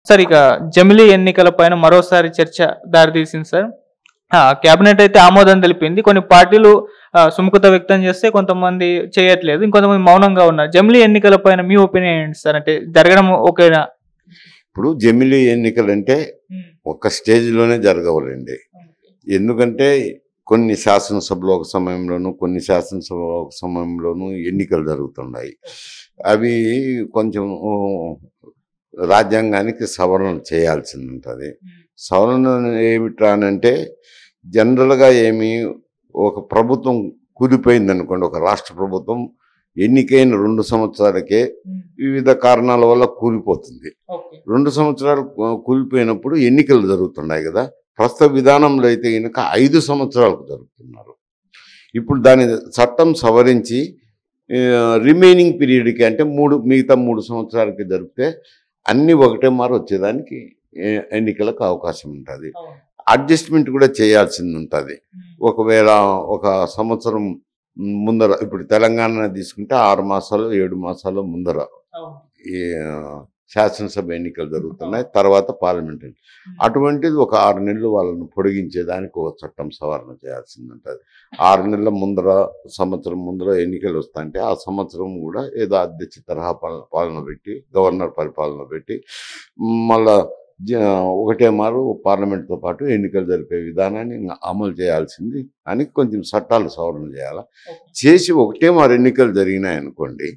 Sir ఇక జమిలీ ఎన్నికల పైన మరోసారి చర్చ దారితీసింది సార్. కేబినెట్ అయితే ఆమోదం తెలిపింది. కొన్ని పార్టీలు సుముఖత వ్యక్తం చేస్తే కొంతమంది చేయట్లేదు. ఇంకొంతమంది మౌనంగా ఉన్నారు. జమిలీ ఎన్నికల పైన మీ ఒపీనియన్ ఏంటి సార్? అంటే జరగడం ఓకేనా? ఇప్పుడు జమిలీ ఎన్నికలంటే ఒక స్టేజ్లోనే జరగవాలండి. ఎందుకంటే కొన్ని శాసనసభలో ఒక సమయంలోనూ కొన్ని శాసనసభ ఒక సమయంలోనూ ఎన్నికలు జరుగుతున్నాయి. అవి కొంచెం రాజ్యాంగానికి సవరణ చేయాల్సింది ఉంటుంది. సవరణ ఏమిట్రానంటే జనరల్గా ఒక ప్రభుత్వం కూలిపోయింది అనుకోండి, ఒక రాష్ట్ర ప్రభుత్వం ఎన్నికైన 2 సంవత్సరాలకే వివిధ కారణాల వల్ల కూలిపోతుంది. 2 సంవత్సరాలు కూలిపోయినప్పుడు ఎన్నికలు జరుగుతున్నాయి కదా. ప్రస్తుత విధానంలో అయితే కనుక 5 సంవత్సరాలకు జరుగుతున్నారు. ఇప్పుడు దాని చట్టం సవరించి రిమైనింగ్ పీరియడ్కి అంటే మిగతా 3 సంవత్సరాలకి జరిపితే అన్నీ ఒకటే మారు వచ్చేదానికి ఎన్నికలకు అవకాశం ఉంటుంది. అడ్జస్ట్మెంట్ కూడా చేయాల్సింది ఉంటుంది. ఒకవేళ ఒక సంవత్సరం ముందర, ఇప్పుడు తెలంగాణ తీసుకుంటే 6 మాసాలు 7 మాసాలు ముందర ఈ శాసనసభ ఎన్నికలు జరుగుతున్నాయి, తర్వాత పార్లమెంట్. అటువంటిది ఒక 6 నెలలు వాళ్ళను పొడిగించేదానికి ఒక చట్టం సవరణ చేయాల్సింది ఉంటుంది. 6 నెలల ముందర, సంవత్సరం ముందర ఎన్నికలు వస్తాయంటే ఆ సంవత్సరం కూడా ఏదో అధ్యక్ష తరహా పాలన పెట్టి, గవర్నర్ పరిపాలన పెట్టి మళ్ళా ఒకటే మారు పార్లమెంట్తో పాటు ఎన్నికలు జరిపే విధానాన్ని అమలు చేయాల్సింది అని కొంచెం చట్టాలు సవరణ చేసి ఒకటే మారు ఎన్నికలు జరిగినాయి అనుకోండి,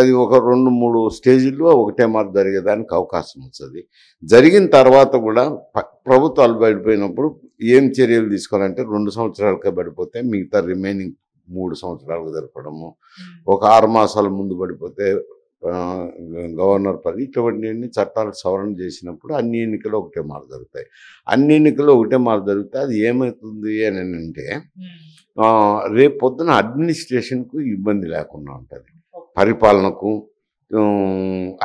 అది ఒక 2-3 స్టేజీల్లో ఒకటే మారు జరిగేదానికి అవకాశం వస్తుంది. జరిగిన తర్వాత కూడా ప్రభుత్వాలు బయటపోయినప్పుడు ఏం చర్యలు తీసుకోవాలంటే 2 సంవత్సరాలకే పడిపోతే మిగతా రిమైనింగ్ 3 సంవత్సరాలకు జరపడము, ఒక 6 మాసాల ముందు పడిపోతే గవర్నర్ పది, ఇటువంటి చట్టాలు సవరణ చేసినప్పుడు అన్ని ఎన్నికలు ఒకటే మారు జరుగుతాయి. అన్ని ఎన్నికలు ఒకటే మారు జరిగితే అది ఏమవుతుంది అని అంటే రేపు పొద్దున అడ్మినిస్ట్రేషన్కు ఇబ్బంది లేకుండా ఉంటుంది. పరిపాలనకు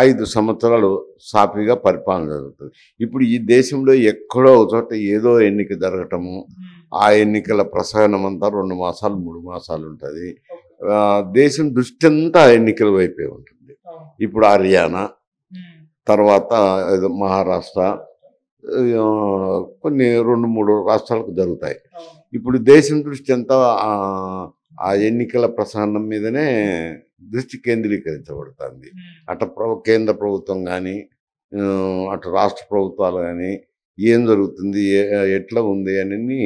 5 సంవత్సరాలు సాఫీగా పరిపాలన జరుగుతుంది. ఇప్పుడు ఈ దేశంలో ఎక్కడో ఒక చోట ఏదో ఎన్నిక జరగటము, ఆ ఎన్నికల ప్రసహనం అంతా 2 మాసాలు 3 మాసాలు ఉంటుంది. దేశం దృష్టి అంతా ఎన్నికల వైపే ఉంటుంది. ఇప్పుడు హర్యానా, తర్వాత మహారాష్ట్ర, కొన్ని 2-3 రాష్ట్రాలకు జరుగుతాయి. ఇప్పుడు దేశం దృష్టి అంతా ఆ ఎన్నికల ప్రసహనం మీదనే దృష్టి కేంద్రీకరించబడుతుంది. అటు కేంద్ర ప్రభుత్వం కానీ అటు రాష్ట్ర ప్రభుత్వాలు కానీ ఏం జరుగుతుంది, ఎట్లా ఉంది అని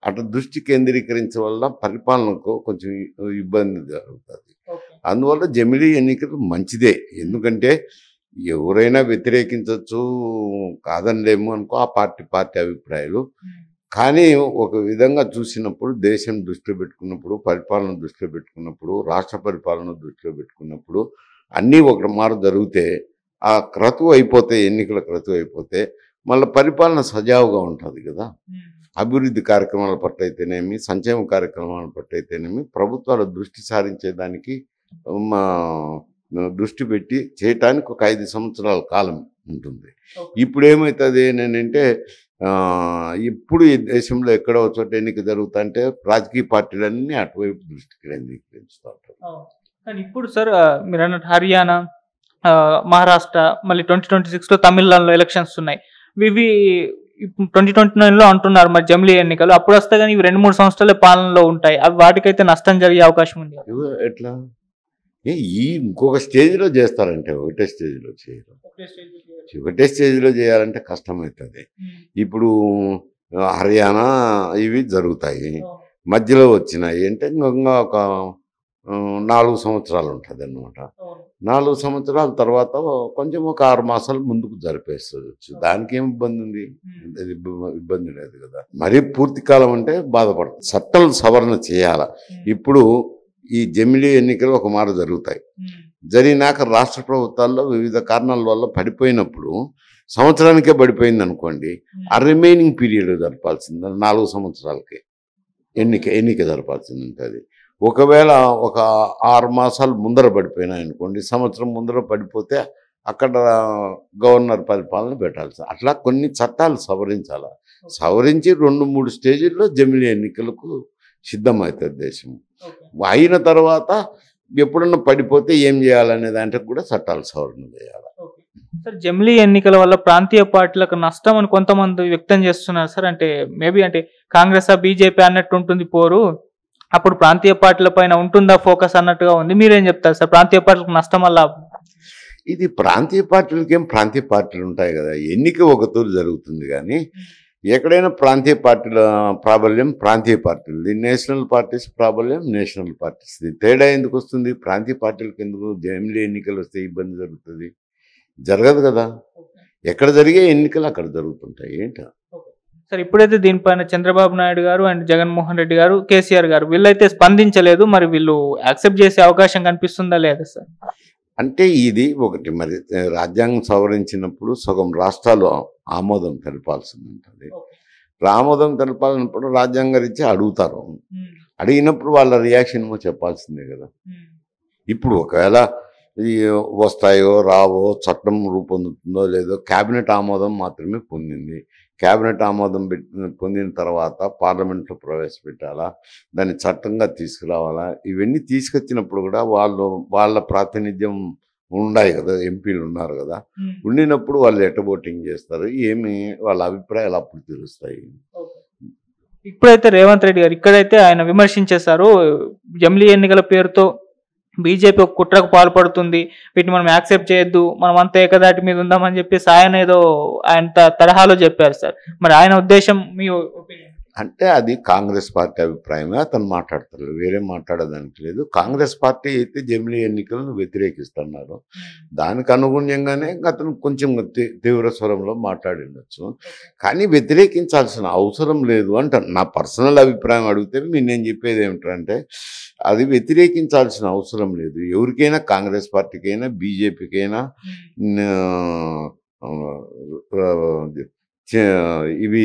అటు దృష్టి కేంద్రీకరించడం వల్ల పరిపాలనకు కొంచెం ఇబ్బంది జరుగుతుంది. అందువల్ల జమిలీ ఎన్నికలు మంచిదే. ఎందుకంటే ఎవరైనా వ్యతిరేకించవచ్చు, కాదనలేము అనుకో, ఆ పార్టీ అభిప్రాయాలు. కానీ ఒక విధంగా చూసినప్పుడు దేశం దృష్టిలో పెట్టుకున్నప్పుడు, పరిపాలన దృష్టిలో పెట్టుకున్నప్పుడు, రాష్ట్ర పరిపాలన దృష్టిలో పెట్టుకున్నప్పుడు అన్నీ ఒక మారు జరిగితే ఆ క్రతువు అయిపోతే, ఎన్నికల క్రతువు అయిపోతే మళ్ళీ పరిపాలన సజావుగా ఉంటుంది కదా. అభివృద్ధి కార్యక్రమాల పట్ల అయితేనేమి, సంక్షేమ కార్యక్రమాల పట్ల అయితేనేమి ప్రభుత్వాల దృష్టి సారించేదానికి దృష్టి పెట్టి చేయటానికి ఒక 5 సంవత్సరాల కాలం ఉంటుంది. ఇప్పుడు ఏమవుతుంది అంటే ఇప్పుడు ఈ దేశంలో ఎక్కడో చోట ఎన్నిక జరుగుతుంటే రాజకీయ పార్టీలన్నీ అటువైపు దృష్టి కేంద్రీకరిస్తూ ఉంటారు. కానీ ఇప్పుడు సార్ మీరు అన్నట్టు హర్యానా, మహారాష్ట్ర, మళ్ళీ 2026లో తమిళనాడులో ఎలక్షన్స్ ఉన్నాయి. ఇవి 2029లో అంటున్నారు మరి జమిలీ ఎన్నికలు. అప్పుడు వస్తే కానీ ఇవి 2-3 సంవత్సరాల పాలనలో ఉంటాయి. అవి వాటికైతే నష్టం జరిగే అవకాశం ఉంది. ఎట్లా ఇంకొక స్టేజ్లో చేస్తారంటే ఒకటే స్టేజ్లో చేయరు. ఒకటే స్టేజ్లో చేయాలంటే కష్టమవుతుంది. ఇప్పుడు హర్యానా ఇవి జరుగుతాయి, మధ్యలో వచ్చినాయి అంటే ఇంకా ఒక 4 సంవత్సరాలు ఉంటుంది అన్నమాట. 4 సంవత్సరాల తర్వాత కొంచెం ఒక 6 మాసాలు ముందుకు జరిపేస్తుంది. దానికి ఏం ఇబ్బంది ఉంది? ఇబ్బంది లేదు కదా. మరీ పూర్తి కాలం అంటే బాధపడుతుంది. చట్టాలు సవరణ చేయాల. ఇప్పుడు ఈ జమిలీ ఎన్నికలు ఒక మారు జరుగుతాయి. జరిగినాక రాష్ట్ర ప్రభుత్వాల్లో వివిధ కారణాల వల్ల పడిపోయినప్పుడు సంవత్సరానికే పడిపోయింది అనుకోండి, ఆ రిమైనింగ్ పీరియడ్ జరపాల్సింది 4 సంవత్సరాలకి ఎన్నిక జరపాల్సింది ఉంటుంది. ఒకవేళ ఒక 6 మాసాలు ముందర పడిపోయినాయి అనుకోండి, సంవత్సరం ముందర పడిపోతే అక్కడ గవర్నర్ పరిపాలన పెట్టాల్సి. అట్లా కొన్ని చట్టాలు సవరించాలి. సవరించి 2-3 స్టేజీల్లో జమిలీ ఎన్నికలకు సిద్ధమవుతుంది దేశం. అయిన తర్వాత ఎప్పుడన్నా పడిపోతే ఏం చేయాలనే దాంట్లో కూడా చట్టాలు సవరణ చేయాలి. సార్ జమిలీ ఎన్నికల వల్ల ప్రాంతీయ పార్టీలకు నష్టం అని కొంతమంది వ్యక్తం చేస్తున్నారు సార్. అంటే మేబీ అంటే కాంగ్రెస్ బీజేపీ అన్నట్టు ఉంటుంది పోరు, అప్పుడు ప్రాంతీయ పార్టీల పైన ఉంటుందా ఫోకస్ అన్నట్టుగా ఉంది. మీరేం చెప్తారు సార్, ప్రాంతీయ పార్టీలకు నష్టం వల్ల? ఇది ప్రాంతీయ పార్టీలకేం ప్రాంతీయ పార్టీలు ఉంటాయి కదా, ఎన్నిక ఒక తూరు జరుగుతుంది కానీ ఎక్కడైనా ప్రాంతీయ పార్టీల ప్రాబల్యం ప్రాంతీయ పార్టీలది, నేషనల్ పార్టీస్ ప్రాబల్యం నేషనల్ పార్టీస్ది. తేడా ఎందుకు వస్తుంది? ప్రాంతీయ పార్టీలకు ఎందుకు జమిలీ ఎన్నికలు వస్తే ఇబ్బంది జరుగుతుంది? జరగదు కదా, ఎక్కడ జరిగే ఎన్నికలు అక్కడ జరుగుతుంటాయి. ఏంట సార్ ఇప్పుడైతే దీనిపైన చంద్రబాబు నాయుడు గారు అండ్ జగన్మోహన్ రెడ్డి గారు, కేసీఆర్ గారు వీళ్ళైతే స్పందించలేదు. మరి వీళ్ళు యాక్సెప్ట్ చేసే అవకాశం కనిపిస్తుందా లేదా సార్? అంటే ఇది ఒకటి, మరి రాజ్యాంగం సవరించినప్పుడు సగం రాష్ట్రాలు ఆమోదం తెలపాల్సి ఉంటుంది. ఆమోదం తెలపాలన్నప్పుడు రాజ్యాంగ రీత్యా అడుగుతారు. అడిగినప్పుడు వాళ్ళ రియాక్షన్ చెప్పాల్సిందే కదా. ఇప్పుడు ఒకవేళ వస్తాయో రావో, చట్టం రూపొందుతుందో లేదో, క్యాబినెట్ ఆమోదం మాత్రమే పొందింది. క్యాబినెట్ ఆమోదం పొందిన తర్వాత పార్లమెంట్లో ప్రవేశపెట్టాలా, దాన్ని చట్టంగా తీసుకురావాలా, ఇవన్నీ తీసుకొచ్చినప్పుడు కూడా వాళ్ళ ప్రాతినిధ్యం ఉన్నాయి కదా, ఎంపీలు ఉన్నారు కదా, ఉండినప్పుడు వాళ్ళు ఎట్ట ఓటింగ్ చేస్తారు, ఏమి వాళ్ళ అభిప్రాయాలు అప్పుడు తెలుస్తాయి. ఇప్పుడైతే రేవంత్ రెడ్డి గారు ఇక్కడైతే ఆయన విమర్శించేశారు, జమిలీ ఎన్నికల పేరుతో బీజేపీ ఒక కుట్రకు పాల్పడుతుంది, వీటిని మనం యాక్సెప్ట్ చేయొద్దు, మనం అంతా ఏకదాటి మీద ఉందామని చెప్పేసి ఆయన ఏదో ఆయన తరహాలో చెప్పారు సార్. మరి ఆయన ఉద్దేశం మీ ఒపీనియన్? అంటే అది కాంగ్రెస్ పార్టీ అభిప్రాయమే, అతను మాట్లాడతారు, వేరే మాట్లాడడానికి లేదు. కాంగ్రెస్ పార్టీ అయితే జమిలీ ఎన్నికలను వ్యతిరేకిస్తున్నారు, దానికి అనుగుణ్యంగానే అతను కొంచెం తీవ్ర స్వరంలో మాట్లాడిండొచ్చు. కానీ వ్యతిరేకించాల్సిన అవసరం లేదు అంట నా పర్సనల్ అభిప్రాయం. అడిగితే నేను చెప్పేది ఏమిటంటే అది వ్యతిరేకించాల్సిన అవసరం లేదు. ఎవరికైనా, కాంగ్రెస్ పార్టీకైనా, బీజేపీకైనా, ఇవి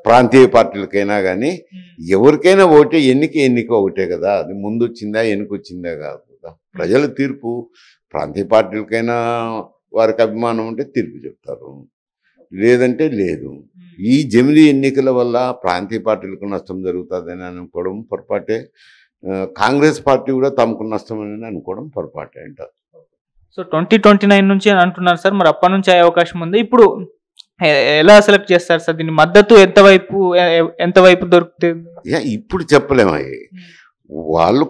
ప్రాంతీయ పార్టీలకైనా కానీ ఎవరికైనా ఒకటే, ఎన్నిక ఒకటే కదా. అది ముందు వచ్చిందా వెనుక వచ్చిందా కాదు కదా. ప్రజల తీర్పు, ప్రాంతీయ పార్టీలకైనా వారికి అభిమానం ఉంటే తీర్పు చెప్తారు, లేదంటే లేదు. ఈ జమిలీ ఎన్నికల వల్ల ప్రాంతీయ పార్టీలకు నష్టం జరుగుతుందని అనుకోవడం పొరపాటే. కాంగ్రెస్ పార్టీ కూడా తమకు నష్టమని అనుకోవడం పొరపాటే అంటారు. సో 2029 నుంచి అని అంటున్నారు సార్, మరి అప్పటి నుంచి అయ్యే అవకాశం ఉంది. ఇప్పుడు ఎలా సెలెక్ట్ చేస్తారు సార్ దీన్ని? మద్దతు ఎంతవైపు దొరుకుతుంది? ఇప్పుడు చెప్పలేము. వాళ్ళు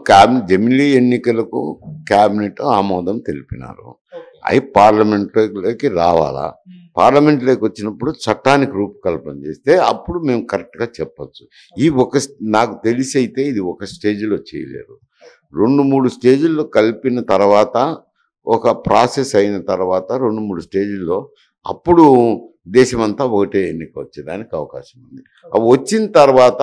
జమిలీ ఎన్నికలకు క్యాబినెట్ ఆమోదం తెలిపినారు, అవి పార్లమెంట్లోకి రావాలా. పార్లమెంట్లోకి వచ్చినప్పుడు చట్టానికి రూపకల్పన చేస్తే అప్పుడు మేము కరెక్ట్గా చెప్పచ్చు. నాకు తెలిసి అయితే ఇది ఒక స్టేజ్లో చేయలేరు, 2-3 స్టేజీల్లో కలిపిన తర్వాత, ఒక ప్రాసెస్ అయిన తర్వాత 2-3 స్టేజీల్లో అప్పుడు దేశమంతా ఒకటే ఎన్నిక వచ్చేదానికి అవకాశం ఉంది. అవి వచ్చిన తర్వాత